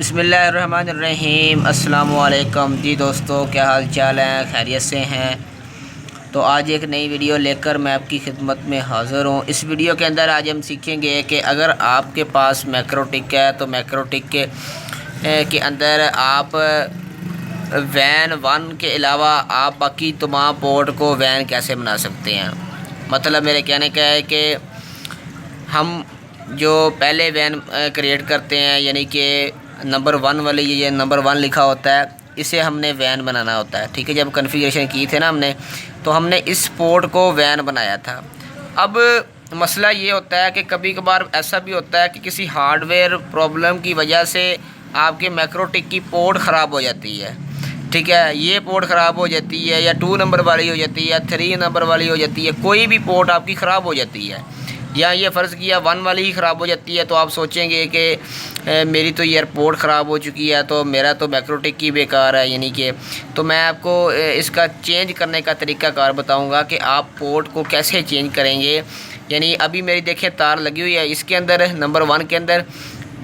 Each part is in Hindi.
बिस्मिल्लाहिर्रहमानिर्रहीम। अस्सलामु अलैकुम जी दोस्तों, क्या हाल चाल है? खैरियत से हैं? तो आज एक नई वीडियो लेकर मैं आपकी खिदमत में हाज़िर हूँ। इस वीडियो के अंदर आज हम सीखेंगे कि अगर आपके पास मैक्रोटिक है तो मैक्रोटिक के अंदर आप वैन 1 के अलावा आप बाकी तमाम पोर्ट को वैन कैसे बना सकते हैं। मतलब मेरे कहने का है कि हम जो पहले वैन क्रिएट करते हैं, यानी कि नंबर 1 वाली ये नंबर 1 लिखा होता है, इसे हमने वैन बनाना होता है। ठीक है, जब कॉन्फ़िगरेशन की थे ना हमने, तो हमने इस पोर्ट को वैन बनाया था। अब मसला ये होता है कि कभी कभार ऐसा भी होता है कि किसी हार्डवेयर प्रॉब्लम की वजह से आपके मैक्रोटिक की पोर्ट ख़राब हो जाती है। ठीक है, ये पोर्ट ख़राब हो जाती है, या 2 नंबर वाली हो जाती है, या 3 नंबर वाली हो जाती है, कोई भी पोर्ट आपकी ख़राब हो जाती है, या ये फ़र्ज़ किया 1 वाली ही ख़राब हो जाती है, तो आप सोचेंगे कि मेरी तो ये पोर्ट ख़राब हो चुकी है, तो मेरा तो मैक्रोटिक की बेकार है। यानी कि तो मैं आपको इसका चेंज करने का तरीक़ाकार बताऊंगा कि आप पोर्ट को कैसे चेंज करेंगे। यानी अभी मेरी देखिए तार लगी हुई है इसके अंदर नंबर 1 के अंदर,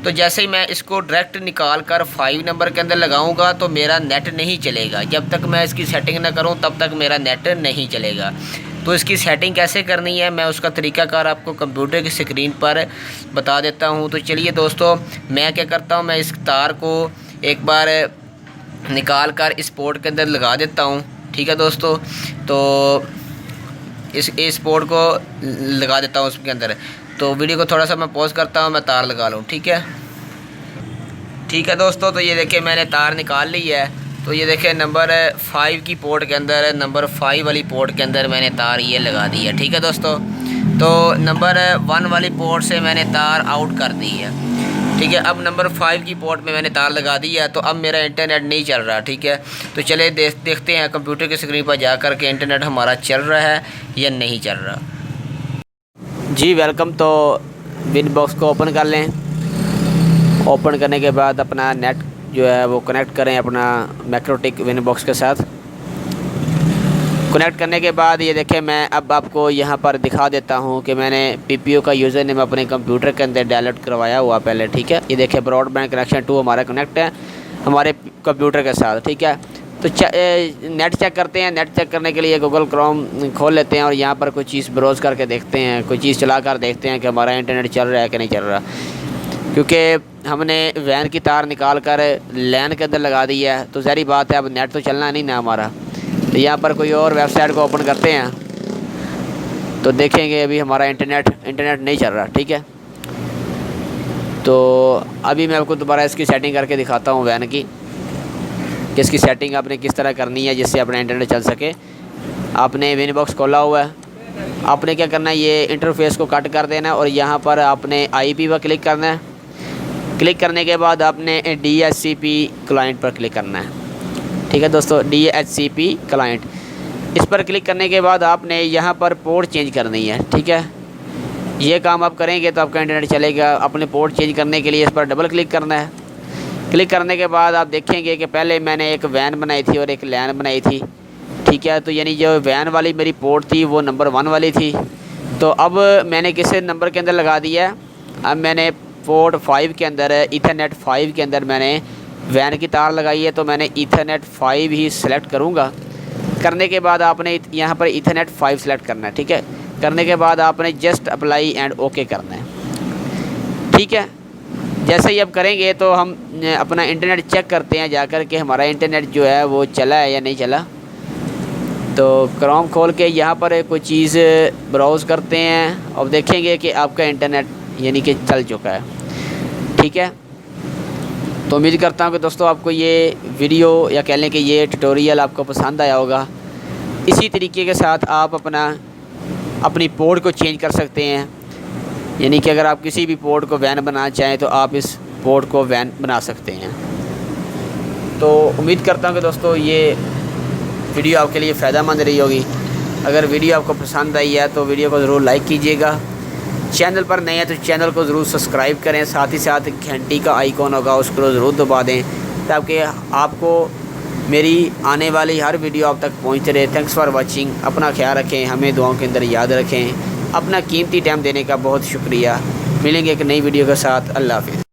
तो जैसे ही मैं इसको डायरेक्ट निकाल कर 5 नंबर के अंदर लगाऊंगा तो मेरा नेट नहीं चलेगा। जब तक मैं इसकी सेटिंग ना करूं तब तक मेरा नेट नहीं चलेगा। तो इसकी सेटिंग कैसे करनी है मैं उसका तरीक़ाकार आपको कंप्यूटर की स्क्रीन पर बता देता हूं। तो चलिए दोस्तों, मैं क्या करता हूं, मैं इस तार को एक बार निकाल कर इस पोर्ट के अंदर लगा देता हूं। ठीक है दोस्तों, तो इस पोर्ट को लगा देता हूं उसके अंदर। तो वीडियो को थोड़ा सा मैं पॉज करता हूं, मैं तार लगा लूँ। ठीक है दोस्तों, तो ये देखिए मैंने तार निकाल ली है। तो ये देखिए नंबर 5 की पोर्ट के अंदर, नंबर 5 वाली पोर्ट के अंदर मैंने तार ये लगा दी है। ठीक है दोस्तों, तो नंबर 1 वाली पोर्ट से मैंने तार आउट कर दी है। ठीक है, अब नंबर 5 की पोर्ट में मैंने तार लगा दी है, तो अब मेरा इंटरनेट नहीं चल रहा। ठीक है, तो चले देखते हैं कंप्यूटर की स्क्रीन पर जाकर के इंटरनेट हमारा चल रहा है या नहीं चल रहा। जी वेलकम। तो विन बॉक्स को ओपन कर लें। ओपन करने के बाद अपना नेट जो है वो कनेक्ट करें अपना मैक्रोटिक विन बॉक्स के साथ। कनेक्ट करने के बाद ये देखें, मैं अब आपको यहाँ पर दिखा देता हूँ कि मैंने पीपीयू का यूज़र नेम अपने कंप्यूटर के अंदर डाउनलोड करवाया हुआ पहले। ठीक है, ये देखें ब्रॉडबैंड कनेक्शन 2 हमारा कनेक्ट है हमारे कंप्यूटर के साथ। ठीक है, तो नेट चेक करते हैं। नेट चेक करने के लिए गूगल क्रोम खोल लेते हैं और यहाँ पर कोई चीज़ ब्राउज़ करके देखते हैं, कोई चीज़ चला कर देखते हैं कि हमारा इंटरनेट चल रहा है कि नहीं चल रहा। क्योंकि हमने वैन की तार निकाल कर लैन के अंदर लगा दी है, तो ज़ाहिर बात है अब नेट तो चलना नहीं ना हमारा। तो यहाँ पर कोई और वेबसाइट को ओपन करते हैं तो देखेंगे अभी हमारा इंटरनेट नहीं चल रहा। ठीक है, तो अभी मैं आपको दोबारा इसकी सेटिंग करके दिखाता हूँ वैन की, कि इसकी सेटिंग आपने किस तरह करनी है जिससे अपना इंटरनेट चल सके। आपने विन बॉक्स खोला हुआ है, आपने क्या करना है, ये इंटरफेस को कट कर देना है और यहाँ पर आपने IP पर क्लिक करना है। क्लिक करने के बाद आपने DHCP क्लाइंट पर क्लिक करना है। ठीक है दोस्तों, DHCP क्लाइंट, इस पर क्लिक करने के बाद आपने यहाँ पर पोर्ट चेंज करनी है। ठीक है, ये काम आप करेंगे तो आपका इंटरनेट चलेगा। अपने पोर्ट चेंज करने के लिए इस पर डबल क्लिक करना है। क्लिक करने के बाद आप देखेंगे कि पहले मैंने एक वैन बनाई थी और एक लैन बनाई थी। ठीक है, तो यानी जो वैन वाली मेरी पोर्ट थी वो नंबर 1 वाली थी। तो अब मैंने किसी नंबर के अंदर लगा दिया, अब मैंने पोर्ट 5 के अंदर ईथरनेट 5 के अंदर मैंने वैन की तार लगाई है, तो मैंने ईथरनेट 5 ही सिलेक्ट करूँगा। करने के बाद आपने यहाँ पर ईथरनेट 5 सेलेक्ट करना है। ठीक है, करने के बाद आपने जस्ट अप्लाई एंड ओके करना है। ठीक है, जैसे ही अब करेंगे तो हम अपना इंटरनेट चेक करते हैं जाकर के हमारा इंटरनेट जो है वो चला है या नहीं चला। तो क्रोम खोल के यहाँ पर कोई चीज़ ब्राउज़ करते हैं और देखेंगे कि आपका इंटरनेट यानी कि चल चुका है। ठीक है, तो उम्मीद करता हूँ कि दोस्तों आपको ये वीडियो या कह लें कि ये ट्यूटोरियल आपको पसंद आया होगा। इसी तरीके के साथ आप अपनी पोर्ट को चेंज कर सकते हैं। यानी कि अगर आप किसी भी पोर्ट को वैन बनाना चाहें तो आप इस पोर्ट को वैन बना सकते हैं। तो उम्मीद करता हूँ कि दोस्तों ये वीडियो आपके लिए फ़ायदेमंद रही होगी। अगर वीडियो आपको पसंद आई है तो वीडियो को ज़रूर लाइक कीजिएगा। चैनल पर नए हैं तो चैनल को ज़रूर सब्सक्राइब करें, साथ ही साथ घंटी का आइकॉन होगा उसको ज़रूर दबा दें ताकि आपको मेरी आने वाली हर वीडियो आप तक पहुंचते रहे। Thanks for watching. अपना ख्याल रखें, हमें दुआओं के अंदर याद रखें। अपना कीमती टाइम देने का बहुत शुक्रिया। मिलेंगे एक नई वीडियो के साथ। अल्लाह हाफ़िज़।